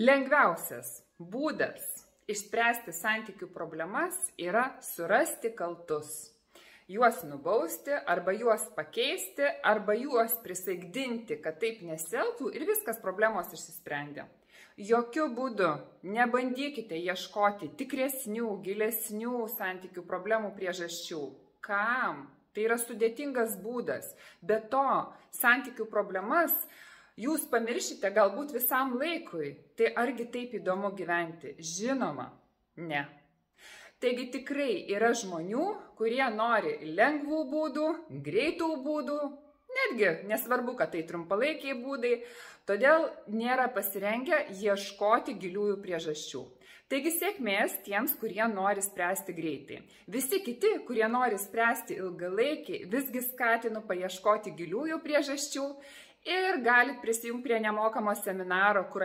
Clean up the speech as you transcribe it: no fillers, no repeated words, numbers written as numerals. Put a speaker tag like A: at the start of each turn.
A: Lengviausias būdas išspręsti santykių problemas yra surasti kaltus. Juos nubausti, arba juos pakeisti, arba juos prisaikdinti, kad taip nesielgtų ir viskas problemos išsisprendė. Jokiu būdu nebandykite ieškoti tikresnių, gilesnių santykių problemų priežasčių. Kam? Tai yra sudėtingas būdas. Be to, santykių problemas jūs pamiršite galbūt visam laikui. Tai argi taip įdomu gyventi? Žinoma, ne. Taigi tikrai yra žmonių, kurie nori lengvų būdų, greitų būdų, netgi nesvarbu, kad tai trumpalaikiai būdai, todėl nėra pasirengę ieškoti giliųjų priežasčių. Taigi sėkmės tiems, kurie nori spręsti greitai. Visi kiti, kurie nori spręsti ilgalaikiai, visgi skatinu paieškoti giliųjų priežasčių ir galit prisijungti prie nemokamo seminaro, kur